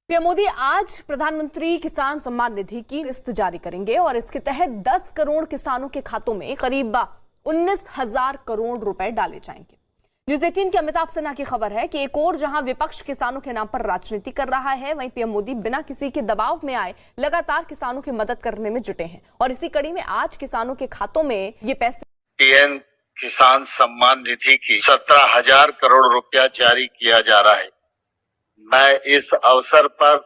PM Modi आज प्रधानमंत्री किसान सम्मान निधि की किस्त जारी करेंगे और इसके तहत 10 करोड़ किसानों के खातों में करीब 19,000 करोड़ रुपए डाले जाएंगे। न्यूज 18 के अमिताभ सिन्हा की खबर है कि एक और जहां विपक्ष किसानों के नाम पर राजनीति कर रहा है, वहीं पीएम मोदी बिना किसी के दबाव में आए लगातार किसानों की मदद करने में जुटे हैं और इसी कड़ी में आज किसानों के खातों में ये पैसे पीएम किसान सम्मान निधि की 17,000 करोड़ रुपया जारी किया जा रहा है। मैं इस अवसर पर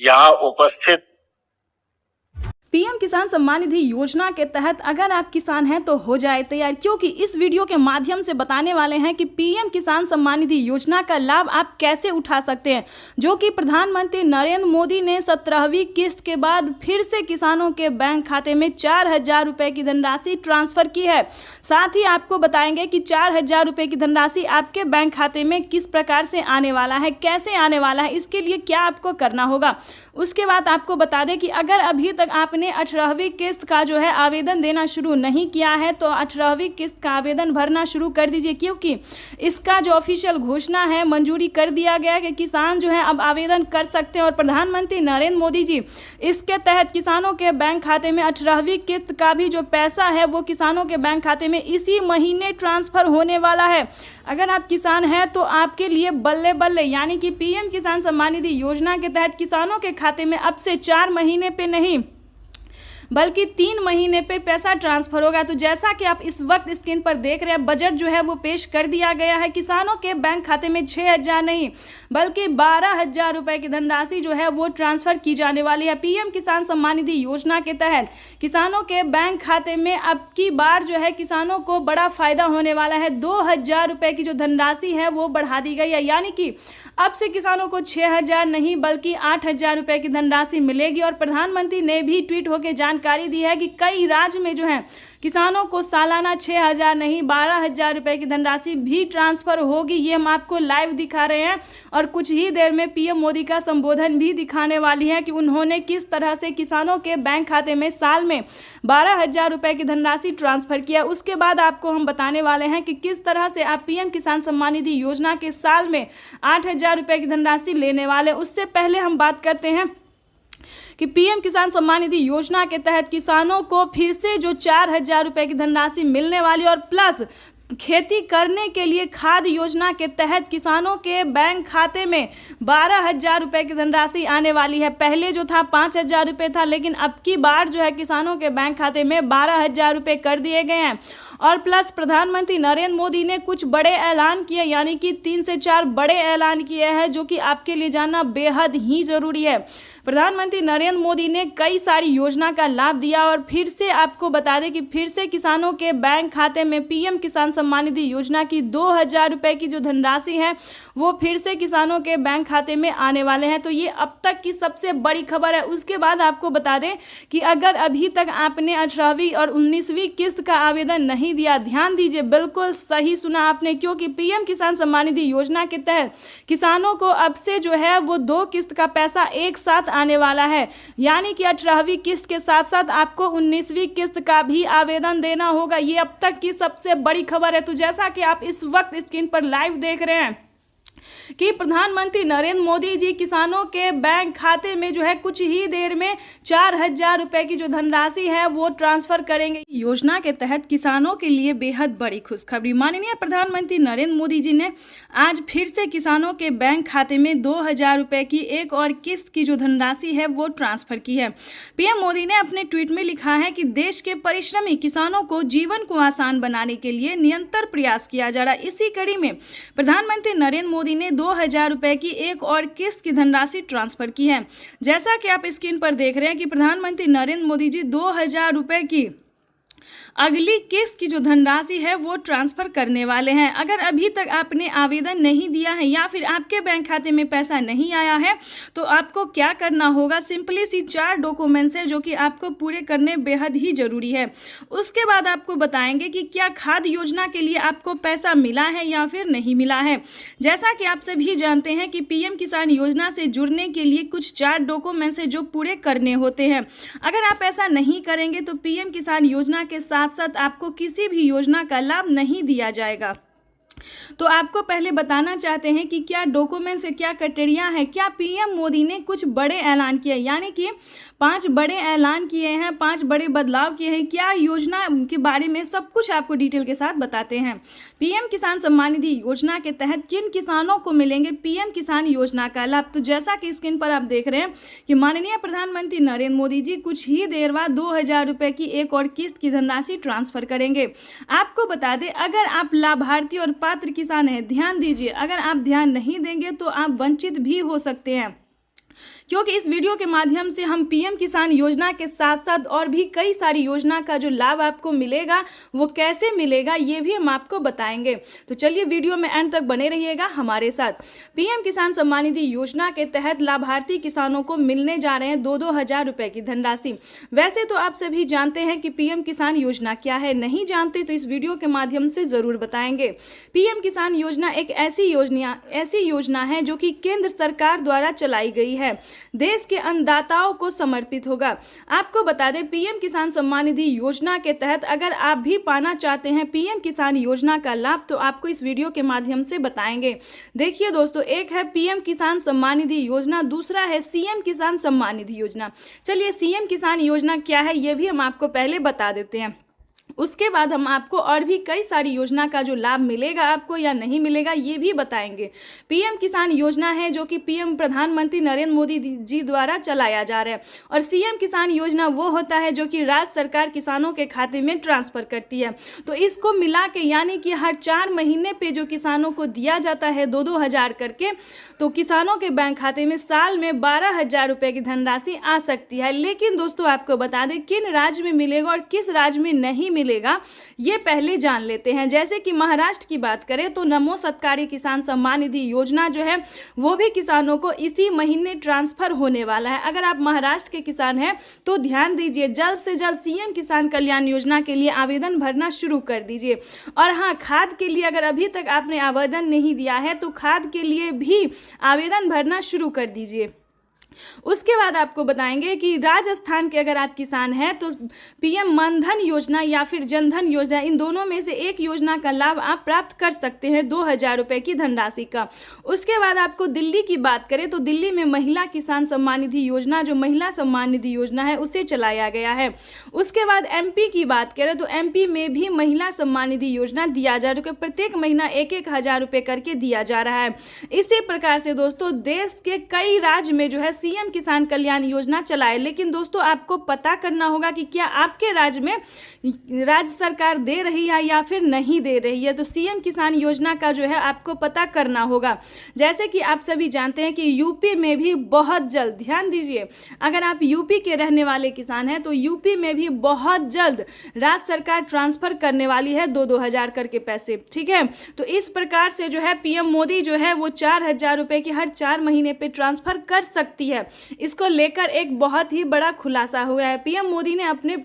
यहाँ उपस्थित पीएम किसान सम्मान निधि योजना के तहत अगर आप किसान हैं तो हो जाए तैयार, क्योंकि इस वीडियो के माध्यम से बताने वाले हैं कि पीएम किसान सम्मान निधि योजना का लाभ आप कैसे उठा सकते हैं, जो कि प्रधानमंत्री नरेंद्र मोदी ने 17वीं किस्त के बाद फिर से किसानों के बैंक खाते में 4,000 रुपए की धनराशि ट्रांसफर की है। साथ ही आपको बताएंगे कि 4,000 रुपए की धनराशि आपके बैंक खाते में किस प्रकार से आने वाला है, कैसे आने वाला है, इसके लिए क्या आपको करना होगा। उसके बाद आपको बता दें कि अगर अभी तक आपने 18वीं किस्त का जो है आवेदन देना शुरू नहीं किया है तो 18वीं किस्त का आवेदन भरना शुरू कर दीजिए, क्योंकि इसका जो ऑफिशियल घोषणा है, मंजूरी कर दिया गया है कि किसान जो है अब आवेदन कर सकते हैं और प्रधानमंत्री नरेंद्र मोदी जी इसके तहत किसानों के बैंक खाते में 18वीं किस्त का भी जो पैसा है वो किसानों के बैंक खाते में इसी महीने ट्रांसफर होने वाला है। अगर आप किसान हैं तो आपके लिए बल्ले बल्ले, यानी कि पीएम किसान सम्मान निधि योजना के तहत किसानों के खाते में अब से 4 महीने पे नहीं बल्कि 3 महीने पे पैसा ट्रांसफर होगा। तो जैसा कि आप इस वक्त स्क्रीन पर देख रहे हैं, बजट जो है वो पेश कर दिया गया है। किसानों के बैंक खाते में 6,000 नहीं बल्कि 12,000 रुपए की धनराशि जो है वो ट्रांसफर की जाने वाली है। पीएम किसान सम्मान निधि योजना के तहत किसानों के बैंक खाते में अब की बार जो है किसानों को बड़ा फायदा होने वाला है। 2,000 रुपए की जो धनराशि है वो बढ़ा दी गई है, यानी कि अब से किसानों को 6,000 नहीं बल्कि 8,000 रुपए की धनराशि मिलेगी। और प्रधानमंत्री ने भी ट्वीट होकर जानकारी दी है कि कई राज्य में जो है किसानों को सालाना 6,000 नहीं 12,000 रुपए की धनराशि भी ट्रांसफर होगी। ये हम आपको लाइव दिखा रहे हैं और कुछ ही देर में पीएम मोदी का संबोधन भी दिखाने वाली है कि उन्होंने किस तरह से किसानों के बैंक खाते में साल में 12,000 रुपए की धनराशि ट्रांसफर किया। उसके बाद आपको हम बताने वाले हैं कि किस तरह से आप पीएम किसान सम्मान निधि योजना के साल में 8,000 रुपए की धनराशि लेने वाले। उससे पहले हम बात करते हैं कि पीएम किसान सम्मान निधि योजना के तहत किसानों को फिर से जो 4,000 रुपए की धनराशि मिलने वाली और प्लस खेती करने के लिए खाद योजना के तहत किसानों के बैंक खाते में 12,000 रुपए की धनराशि आने वाली है। पहले जो था 5,000 रुपये था, लेकिन अब की बार जो है किसानों के बैंक खाते में 12,000 रुपये कर दिए गए हैं। और प्लस प्रधानमंत्री नरेंद्र मोदी ने कुछ बड़े ऐलान किए, यानी कि 3 से 4 बड़े ऐलान किए हैं, जो कि आपके लिए जानना बेहद ही जरूरी है। प्रधानमंत्री नरेंद्र मोदी ने कई सारी योजना का लाभ दिया और फिर से आपको बता दें कि फिर से किसानों के बैंक खाते में पीएम किसान सम्मान निधि योजना की 2,000 रुपए की जो धनराशि है वो फिर से किसानों के बैंक खाते में आने वाले हैं। तो ये अब तक की सबसे बड़ी खबर है। उसके बाद आपको बता दें कि अगर अभी तक आपने 18वीं और 19वीं किस्त का आवेदन नहीं दिया, ध्यान दीजिए, बिल्कुल सही सुना आपने, क्योंकि पीएम किसान सम्मान निधि योजना के तहत किसानों को अब से जो है वो 2 किस्त का पैसा एक साथ आने वाला है, यानी कि 18वीं किस्त के साथ साथ आपको 19वीं किस्त का भी आवेदन देना होगा। ये अब तक की सबसे बड़ी खबर है। तो जैसा कि आप इस वक्त स्क्रीन पर लाइव देख रहे हैं कि प्रधानमंत्री नरेंद्र मोदी जी किसानों के बैंक खाते में जो है कुछ ही देर में 4,000 रुपए की जो धनराशि है वो ट्रांसफर करेंगे। योजना के तहत किसानों के लिए बेहद बड़ी खुशखबरी। माननीय प्रधानमंत्री नरेंद्र मोदी जी ने आज फिर से किसानों के बैंक खाते में 2,000 रुपए की एक और किस्त की जो धनराशि है वो ट्रांसफर की है। पीएम मोदी ने अपने ट्वीट में लिखा है कि देश के परिश्रमी किसानों को जीवन को आसान बनाने के लिए निरंतर प्रयास किया जा रहा है। इसी कड़ी में प्रधानमंत्री नरेंद्र मोदी ने 2,000 रुपए की एक और किस्त की धनराशि ट्रांसफर की है। जैसा कि आप स्क्रीन पर देख रहे हैं कि प्रधानमंत्री नरेंद्र मोदी जी 2,000 रुपए की अगली किस्त की जो धनराशि है वो ट्रांसफर करने वाले हैं। अगर अभी तक आपने आवेदन नहीं दिया है या फिर आपके बैंक खाते में पैसा नहीं आया है तो आपको क्या करना होगा, सिंपली सी 4 डॉक्यूमेंट्स है जो कि आपको पूरे करने बेहद ही जरूरी है। उसके बाद आपको बताएंगे कि क्या खाद योजना के लिए आपको पैसा मिला है या फिर नहीं मिला है। जैसा कि आप सभी जानते हैं कि पीएम किसान योजना से जुड़ने के लिए कुछ 4 डॉक्यूमेंट्स है जो पूरे करने होते हैं। अगर आप ऐसा नहीं करेंगे तो पीएम किसान योजना के साथ साथ आपको किसी भी योजना का लाभ नहीं दिया जाएगा। तो आपको पहले बताना चाहते हैं कि क्या डॉक्यूमेंट्स है, क्या क्राइटेरिया है, क्या पीएम मोदी ने कुछ बड़े ऐलान किए, यानी कि 5 बड़े ऐलान किए हैं, 5 बड़े बदलाव किए हैं, क्या योजना के बारे में सब कुछ आपको डिटेल के साथ बताते हैं। पीएम किसान सम्मान निधि योजना के तहत किन किसानों को मिलेंगे पीएम किसान योजना का लाभ। तो जैसा कि स्क्रीन पर आप देख रहे हैं कि माननीय प्रधानमंत्री नरेंद्र मोदी जी कुछ ही देर बाद 2000 रुपये की एक और किस्त की धनराशि ट्रांसफर करेंगे। आपको बता दें, अगर आप लाभार्थी और पात्र किसान हैं, ध्यान दीजिए, अगर आप ध्यान नहीं देंगे तो आप वंचित भी हो सकते हैं, क्योंकि इस वीडियो के माध्यम से हम पीएम किसान योजना के साथ साथ और भी कई सारी योजना का जो लाभ आपको मिलेगा वो कैसे मिलेगा ये भी हम आपको बताएंगे। तो चलिए वीडियो में एंड तक बने रहिएगा हमारे साथ। पीएम किसान सम्मान निधि योजना के तहत लाभार्थी किसानों को मिलने जा रहे हैं 2-2 हजार रुपए की धनराशि। वैसे तो आप सभी जानते हैं कि पीएम किसान योजना क्या है, नहीं जानते तो इस वीडियो के माध्यम से जरूर बताएंगे। पीएम किसान योजना एक ऐसी योजना है जो कि केंद्र सरकार द्वारा चलाई गई है, देश के अन्नदाताओं को समर्पित होगा। आपको बता दें, पीएम किसान सम्मान निधि योजना के तहत अगर आप भी पाना चाहते हैं पीएम किसान योजना का लाभ तो आपको इस वीडियो के माध्यम से बताएंगे। देखिए दोस्तों, एक है पीएम किसान सम्मान निधि योजना, दूसरा है सीएम किसान सम्मान निधि योजना। चलिए सीएम किसान योजना क्या है ये भी हम आपको पहले बता देते हैं, उसके बाद हम आपको और भी कई सारी योजना का जो लाभ मिलेगा आपको या नहीं मिलेगा ये भी बताएंगे। पीएम किसान योजना है जो कि पीएम प्रधानमंत्री नरेंद्र मोदी जी द्वारा चलाया जा रहा है, और सीएम किसान योजना वो होता है जो कि राज्य सरकार किसानों के खाते में ट्रांसफर करती है। तो इसको मिला के यानी कि हर 4 महीने पे जो किसानों को दिया जाता है 2-2 हजार करके, तो किसानों के बैंक खाते में साल में 12,000 रुपये की धनराशि आ सकती है। लेकिन दोस्तों आपको बता दें किन राज्य में मिलेगा और किस राज्य में नहीं मिलेगा ये पहले जान लेते हैं। जैसे कि महाराष्ट्र की बात करें तो नमो सत्कारी किसान सम्मान निधि योजना जो है वो भी किसानों को इसी महीने ट्रांसफर होने वाला है। अगर आप महाराष्ट्र के किसान हैं तो ध्यान दीजिए, जल्द से जल्द सीएम किसान कल्याण योजना के लिए आवेदन भरना शुरू कर दीजिए। और हाँ, खाद के लिए अगर अभी तक आपने आवेदन नहीं दिया है तो खाद के लिए भी आवेदन भरना शुरू कर दीजिए। उसके बाद आपको बताएंगे कि राजस्थान के अगर आप किसान हैं तो पीएम मनधन योजना या फिर जनधन योजना, इन दोनों में से एक योजना का लाभ आप प्राप्त कर सकते हैं 2,000 रुपये की धनराशि का। उसके बाद आपको दिल्ली की बात करें तो दिल्ली में महिला किसान सम्मान निधि योजना जो महिला सम्मान निधि योजना है उसे चलाया गया है। उसके बाद एमपी की बात करें तो एमपी में भी महिला सम्मान निधि योजना दिया जा रहा है, प्रत्येक महीना 1-1 हजार रुपये करके दिया जा रहा है। इसी प्रकार से दोस्तों देश के कई राज्य में जो है सीएम किसान कल्याण योजना चलाए। लेकिन दोस्तों आपको पता करना होगा कि क्या आपके राज्य में राज्य सरकार दे रही है या फिर नहीं दे रही है। तो सीएम किसान योजना का जो है आपको पता करना होगा। जैसे कि आप सभी जानते हैं कि यूपी में भी बहुत जल्द, ध्यान दीजिए, अगर आप यूपी के रहने वाले किसान हैं तो यूपी में भी बहुत जल्द राज्य सरकार ट्रांसफर करने वाली है 2-2 हजार करके पैसे, ठीक है। तो इस प्रकार से जो है पीएम मोदी जो है वो 4,000 रुपये की हर 4 महीने पे ट्रांसफर कर सकती है। इसको लेकर एक बहुत ही बड़ा खुलासा हुआ है। पीएम मोदी ने अपने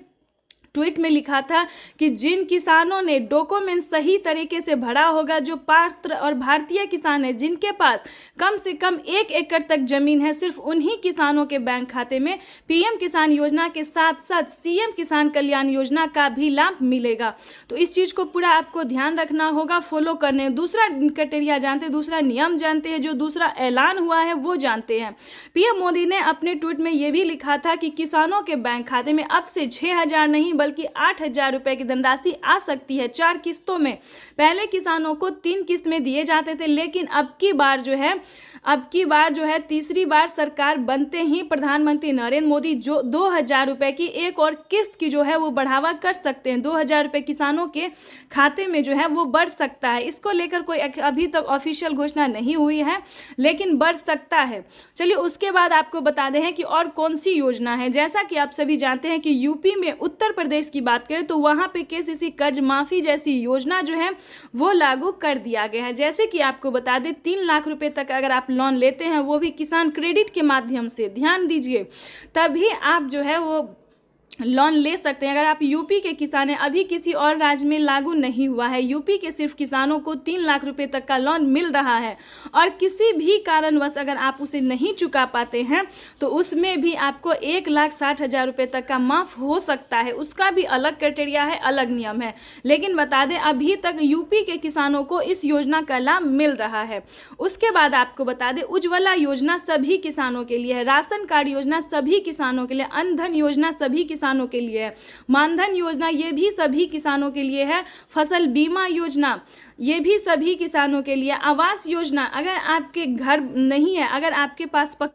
ट्वीट में लिखा था कि जिन किसानों ने डॉक्यूमेंट सही तरीके से भरा होगा, जो पात्र और भारतीय किसान हैं जिनके पास कम से कम 1 एकड़ तक जमीन है, सिर्फ उन्हीं किसानों के बैंक खाते में पीएम किसान योजना के साथ साथ सीएम किसान कल्याण योजना का भी लाभ मिलेगा। तो इस चीज़ को पूरा आपको ध्यान रखना होगा, फॉलो करने। दूसरा क्राइटेरिया जानते हैं, दूसरा नियम जानते हैं, जो दूसरा ऐलान हुआ है वो जानते हैं। पीएम मोदी ने अपने ट्वीट में ये भी लिखा था कि किसानों के बैंक खाते में अब से 6,000 नहीं बल्कि 8,000 रुपए की धनराशि आ सकती है 4 किस्तों में। पहले किसानों को 3 किस्त में दिए जाते थे, लेकिन अब की बार जो है तीसरी बार सरकार बनते ही प्रधानमंत्री नरेंद्र मोदी जो 2,000 रुपए की एक और किस्त की जो है वो बढ़ावा कर सकते हैं। 2,000 रुपए किसानों के खाते में जो है वो बढ़ सकता है। इसको लेकर कोई अभी तक ऑफिशियल घोषणा नहीं हुई है, लेकिन बढ़ सकता है। चलिए उसके बाद आपको बता दें कि और कौन सी योजना है। जैसा कि आप सभी जानते हैं कि यूपी में उत्तर प्रदेश की बात करें तो वहां पे केसीसी कर्ज माफी जैसी योजना जो है वो लागू कर दिया गया है। जैसे कि आपको बता दें 3 लाख रुपए तक अगर आप लोन लेते हैं वो भी किसान क्रेडिट के माध्यम से, ध्यान दीजिए, तभी आप जो है वो लोन ले सकते हैं। अगर आप यूपी के किसान हैं, अभी किसी और राज्य में लागू नहीं हुआ है, यूपी के सिर्फ किसानों को 3 लाख रुपए तक का लोन मिल रहा है और किसी भी कारणवश अगर आप उसे नहीं चुका पाते हैं तो उसमें भी आपको 1,60,000 रुपये तक का माफ़ हो सकता है। उसका भी अलग क्राइटेरिया है, अलग नियम है। लेकिन बता दें अभी तक यूपी के किसानों को इस योजना का लाभ मिल रहा है। उसके बाद आपको बता दें उज्ज्वला योजना सभी किसानों के लिए है, राशन कार्ड योजना सभी किसानों के लिए, अन्न धन योजना सभी किसानों के लिए है, मानधन योजना ये भी सभी किसानों के लिए है, फसल बीमा योजना ये भी सभी किसानों के लिए, आवास योजना अगर आपके घर नहीं है, अगर आपके पास